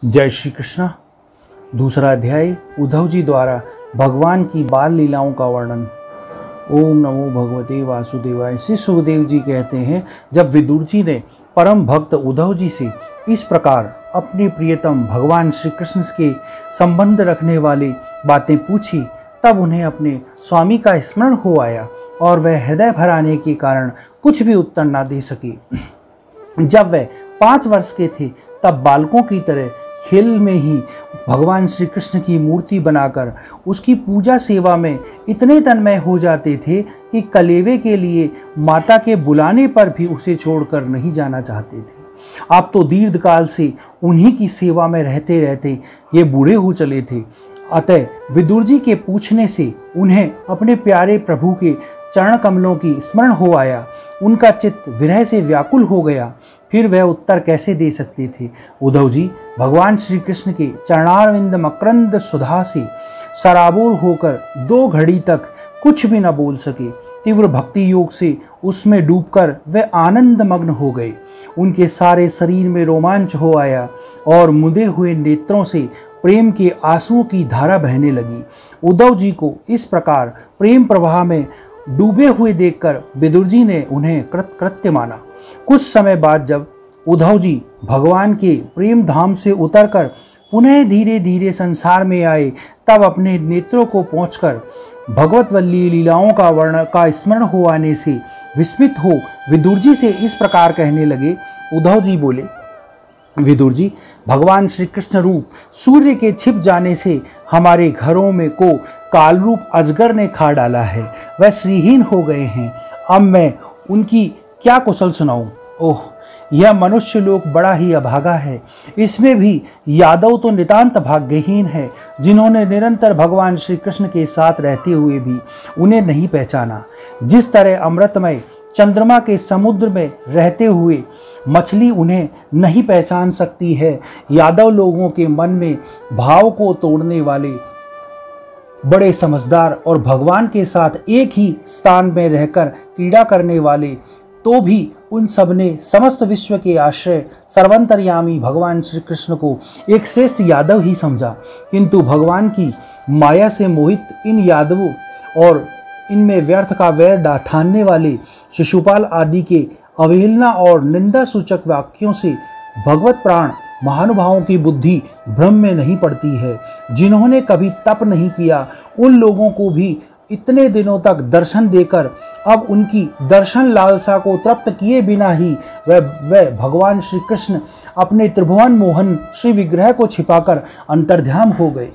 जय श्री कृष्णा। दूसरा अध्याय उद्धव जी द्वारा भगवान की बाल लीलाओं का वर्णन। ओम नमो भगवते वासुदेवाय। श्री सुखदेव जी कहते हैं, जब विदुर जी ने परम भक्त उद्धव जी से इस प्रकार अपने प्रियतम भगवान श्री कृष्ण के संबंध रखने वाली बातें पूछी, तब उन्हें अपने स्वामी का स्मरण हो आया और वह हृदय भर आने के कारण कुछ भी उत्तर ना दे सके। जब वह 5 वर्ष के थे, तब बालकों की तरह खेल में ही भगवान श्री कृष्ण की मूर्ति बनाकर उसकी पूजा सेवा में इतने तन्मय हो जाते थे कि कलेवे के लिए माता के बुलाने पर भी उसे छोड़कर नहीं जाना चाहते थे। आप तो दीर्घकाल से उन्हीं की सेवा में रहते रहते ये बूढ़े हो चले थे। अतः विदुर जी के पूछने से उन्हें अपने प्यारे प्रभु के चरण कमलों की स्मरण हो आया। उनका चित्त विरह से व्याकुल हो गया। फिर वह उत्तर कैसे दे सकते थे। उद्धव जी भगवान श्री कृष्ण के चरणारविंद मकरंद सुधा से सराबोर होकर 2 घड़ी तक कुछ भी न बोल सके। तीव्र भक्ति योग से उसमें डूबकर वे आनंद मग्न हो गए। उनके सारे शरीर में रोमांच हो आया और मुदे हुए नेत्रों से प्रेम के आंसुओं की धारा बहने लगी। उद्धव जी को इस प्रकार प्रेम प्रवाह में डूबे हुए देखकर विदुर जी ने उन्हें कृतकृत्य माना। कुछ समय बाद जब उद्धव जी भगवान के प्रेम धाम से उतरकर पुनः धीरे धीरे संसार में आए, तब अपने नेत्रों को पहुंचकर भगवत वल्ली लीलाओं का वर्ण का स्मरण हो आने से विस्मित हो विदुर जी से इस प्रकार कहने लगे। उद्धव जी बोले, विदुर जी, भगवान श्री कृष्ण रूप सूर्य के छिप जाने से हमारे घरों में को काल रूप अजगर ने खा डाला है। वह श्रीहीन हो गए हैं। अब मैं उनकी क्या कुशल सुनाऊं। ओह, यह मनुष्य लोक बड़ा ही अभागा है। इसमें भी यादव तो नितांत भाग्यहीन है, जिन्होंने निरंतर भगवान श्री कृष्ण के साथ रहते हुए भी उन्हें नहीं पहचाना। जिस तरह अमृतमय चंद्रमा के समुद्र में रहते हुए मछली उन्हें नहीं पहचान सकती है, यादव लोगों के मन में भाव को तोड़ने वाले बड़े समझदार और भगवान के साथ एक ही स्थान में रहकर क्रीड़ा करने वाले, तो भी उन सब ने समस्त विश्व के आश्रय सर्वंतर्यामी भगवान श्री कृष्ण को एक श्रेष्ठ यादव ही समझा। किंतु भगवान की माया से मोहित इन यादवों और इनमें व्यर्थ का वैर ठानने वाले शिशुपाल आदि के अवहेलना और निंदा सूचक वाक्यों से भगवत प्राण महानुभावों की बुद्धि भ्रम में नहीं पड़ती है। जिन्होंने कभी तप नहीं किया, उन लोगों को भी इतने दिनों तक दर्शन देकर अब उनकी दर्शन लालसा को तृप्त किए बिना ही वह भगवान श्री कृष्ण अपने त्रिभुवन मोहन श्री विग्रह को छिपाकर अंतर्ध्यान हो गए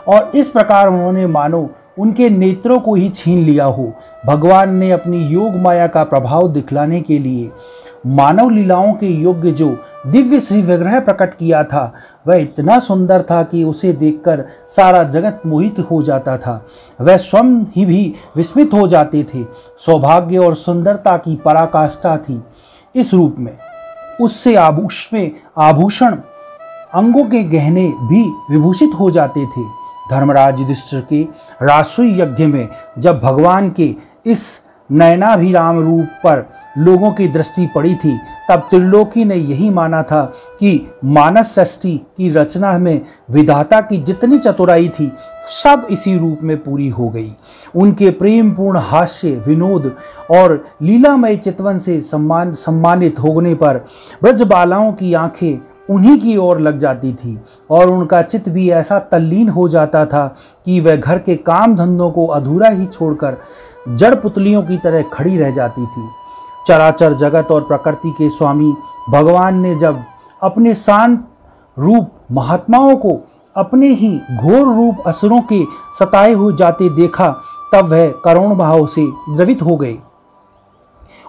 और इस प्रकार उन्होंने मानो उनके नेत्रों को ही छीन लिया हो। भगवान ने अपनी योग माया का प्रभाव दिखलाने के लिए मानव लीलाओं के योग्य जो दिव्य श्री विग्रह प्रकट किया था, वह इतना सुंदर था कि उसे देखकर सारा जगत मोहित हो जाता था। वह स्वयं ही भी विस्मित हो जाते थे। सौभाग्य और सुंदरता की पराकाष्ठा थी इस रूप में। उससे आभूषण अंगों के गहने भी विभूषित हो जाते थे। धर्मराज युधिष्ठिर के राष्ट्रीय यज्ञ में जब भगवान के इस नयनाभिराम रूप पर लोगों की दृष्टि पड़ी थी, तब त्रिलोकी ने यही माना था कि मानस सृष्टि की रचना में विधाता की जितनी चतुराई थी, सब इसी रूप में पूरी हो गई। उनके प्रेम पूर्ण हास्य, विनोद और लीलामय चितवन से सम्मानित होने पर ब्रजबालाओं की आंखें उन्हीं की ओर लग जाती थी और उनका चित्त भी ऐसा तल्लीन हो जाता था कि वह घर के काम धंधों को अधूरा ही छोड़कर जड़ पुतलियों की तरह खड़ी रह जाती थी। चराचर जगत और प्रकृति के स्वामी भगवान ने जब अपने शांत रूप महात्माओं को अपने ही घोर रूप असुरों के सताए हो जाते देखा, तब वह करुण भाव से द्रवित हो गए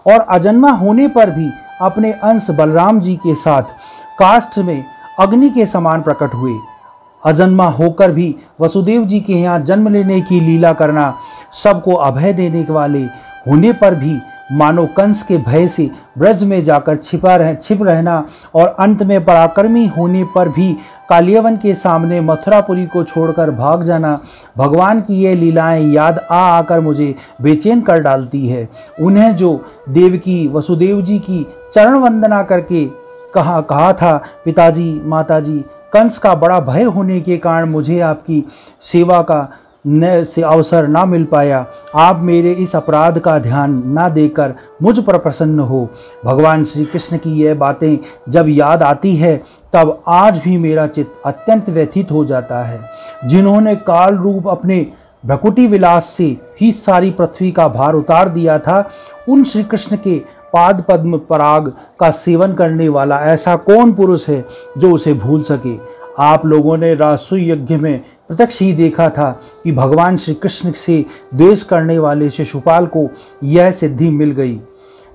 और अजन्मा होने पर भी अपने अंश बलराम जी के साथ काष्ठ में अग्नि के समान प्रकट हुए। अजन्मा होकर भी वसुदेव जी के यहाँ जन्म लेने की लीला करना, सबको अभय देने वाले होने पर भी मानो कंस के भय से ब्रज में जाकर छिप रहना और अंत में पराक्रमी होने पर भी कालियवन के सामने मथुरापुरी को छोड़कर भाग जाना, भगवान की ये लीलाएं याद आकर मुझे बेचैन कर डालती है। उन्हें जो देवकी वसुदेव जी की चरण वंदना करके कहा था, पिताजी माताजी कंस का बड़ा भय होने के कारण मुझे आपकी सेवा का से अवसर ना मिल पाया। आप मेरे इस अपराध का ध्यान ना देकर मुझ पर प्रसन्न हो। भगवान श्री कृष्ण की यह बातें जब याद आती है तब आज भी मेरा चित्त अत्यंत व्यथित हो जाता है। जिन्होंने काल रूप अपने भ्रकुटी विलास से ही सारी पृथ्वी का भार उतार दिया था, उन श्री कृष्ण के पाद पद्म पराग का सेवन करने वाला ऐसा कौन पुरुष है जो उसे भूल सके। आप लोगों ने राजसूय यज्ञ में प्रत्यक्ष ही देखा था कि भगवान श्री कृष्ण से द्वेष करने वाले शिशुपाल को यह सिद्धि मिल गई,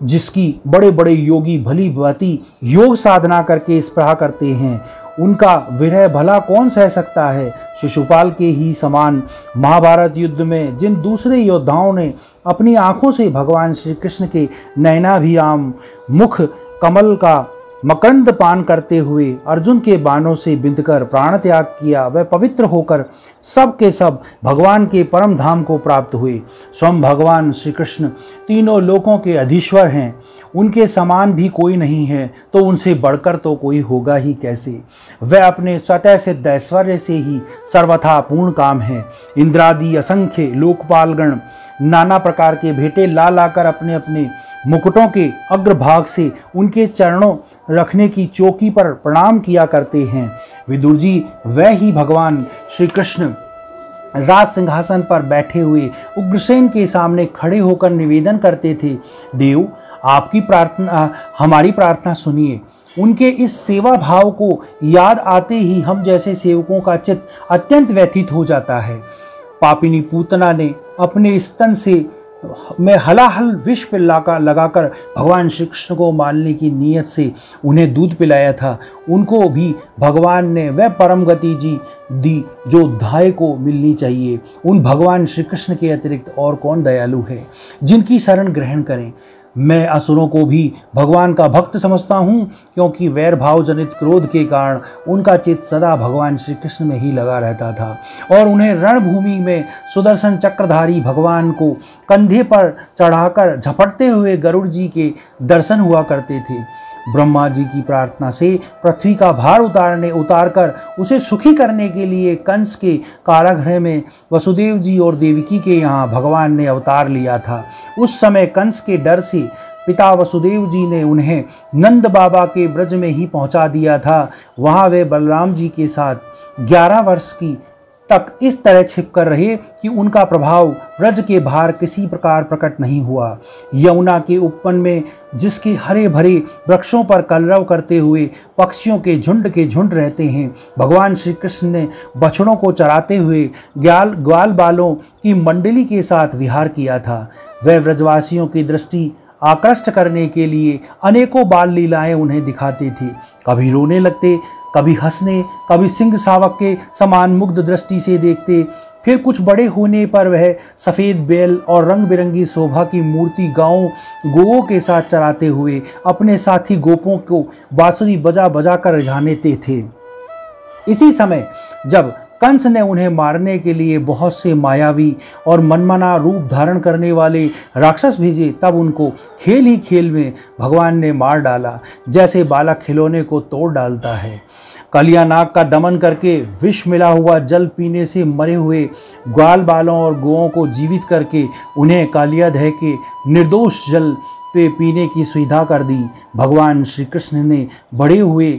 जिसकी बड़े बड़े योगी भली भांति योग साधना करके स्पृहा करते हैं। उनका विरह भला कौन सह सकता है। शिशुपाल के ही समान महाभारत युद्ध में जिन दूसरे योद्धाओं ने अपनी आंखों से भगवान श्री कृष्ण के नयनाभिराम मुख कमल का मकरंद पान करते हुए अर्जुन के बाणों से बिंधकर प्राण त्याग किया, वह पवित्र होकर सब के सब भगवान के परम धाम को प्राप्त हुए। स्वयं भगवान श्री कृष्ण तीनों लोकों के अधीश्वर हैं। उनके समान भी कोई नहीं है, तो उनसे बढ़कर तो कोई होगा ही कैसे। वह अपने स्वतः सिद्ध ऐश्वर्य से ही सर्वथा पूर्ण काम है। इंद्रादि असंख्य लोकपालगण नाना प्रकार के भेंटे ला लाकर अपने अपने मुकुटों के अग्रभाग से उनके चरणों रखने की चौकी पर प्रणाम किया करते हैं। विदुर जी वह ही भगवान श्री कृष्ण राज सिंहासन पर बैठे हुए उग्रसेन के सामने खड़े होकर निवेदन करते थे, देव आपकी प्रार्थना, हमारी प्रार्थना सुनिए। उनके इस सेवा भाव को याद आते ही हम जैसे सेवकों का चित्त अत्यंत व्यथित हो जाता है। पापिनी पूतना ने अपने स्तन से में हलाहल विष लगाकर भगवान श्री कृष्ण को मारने की नीयत से उन्हें दूध पिलाया था। उनको भी भगवान ने वह परम गति जी दी जो धाय को मिलनी चाहिए। उन भगवान श्री कृष्ण के अतिरिक्त और कौन दयालु है जिनकी शरण ग्रहण करें। मैं असुरों को भी भगवान का भक्त समझता हूँ, क्योंकि वैर भाव जनित क्रोध के कारण उनका चित्त सदा भगवान श्री कृष्ण में ही लगा रहता था और उन्हें रणभूमि में सुदर्शन चक्रधारी भगवान को कंधे पर चढ़ाकर झपटते हुए गरुड़ जी के दर्शन हुआ करते थे। ब्रह्मा जी की प्रार्थना से पृथ्वी का भार उतारकर उसे सुखी करने के लिए कंस के कारागृह में वसुदेव जी और देवकी के यहाँ भगवान ने अवतार लिया था। उस समय कंस के डर से पिता वसुदेव जी ने उन्हें नंद बाबा के ब्रज में ही पहुंचा दिया था। वहाँ वे बलराम जी के साथ 11 वर्ष की तक इस तरह छिपकर रहे कि उनका प्रभाव ब्रज के बाहर किसी प्रकार प्रकट नहीं हुआ। यमुना के उपवन में जिसके हरे भरे वृक्षों पर कलरव करते हुए पक्षियों के झुंड रहते हैं, भगवान श्री कृष्ण ने बछड़ों को चराते हुए ग्वाल बालों की मंडली के साथ विहार किया था। वह ब्रजवासियों की दृष्टि आकृष्ट करने के लिए अनेकों बाल लीलाएं उन्हें दिखाते थे। कभी रोने लगते, कभी हंसने, कभी सिंह शावक के समान मुग्ध दृष्टि से देखते। फिर कुछ बड़े होने पर वह सफ़ेद बैल और रंग बिरंगी शोभा की मूर्ति गोवों के साथ चराते हुए अपने साथी गोपों को बांसुरी बजा बजा कर रिझाते थे। इसी समय जब कंस ने उन्हें मारने के लिए बहुत से मायावी और मनमाना रूप धारण करने वाले राक्षस भेजे, तब उनको खेल ही खेल में भगवान ने मार डाला, जैसे बालक खिलौने को तोड़ डालता है। कालियानाग का दमन करके विष मिला हुआ जल पीने से मरे हुए ग्वाल बालों और गौओं को जीवित करके उन्हें कालियादह के निर्दोष जल पे पीने की सुविधा कर दी। भगवान श्री कृष्ण ने बढ़े हुए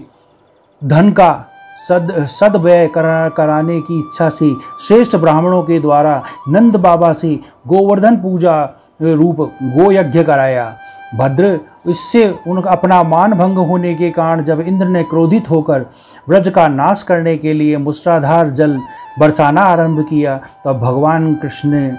धन का सदव्यय कराने की इच्छा से श्रेष्ठ ब्राह्मणों के द्वारा नंद बाबा से गोवर्धन पूजा रूप गोयज्ञ कराया। भद्र इससे उनका अपना मान भंग होने के कारण जब इंद्र ने क्रोधित होकर व्रज का नाश करने के लिए मूसलाधार जल बरसाना आरंभ किया, तब भगवान कृष्ण ने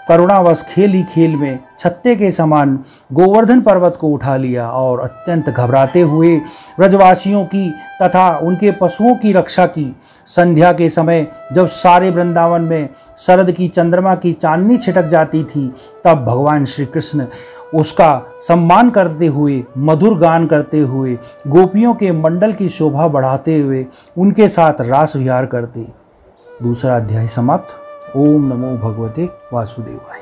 करुणावश खेल ही खेल में छत्ते के समान गोवर्धन पर्वत को उठा लिया और अत्यंत घबराते हुए ब्रजवासियों की तथा उनके पशुओं की रक्षा की। संध्या के समय जब सारे वृंदावन में शरद की चंद्रमा की चांदनी छिटक जाती थी, तब भगवान श्री कृष्ण उसका सम्मान करते हुए, मधुर गान करते हुए, गोपियों के मंडल की शोभा बढ़ाते हुए उनके साथ रास विहार करते। दूसरा अध्याय समाप्त। ओम नमो भगवते वासुदेवाय।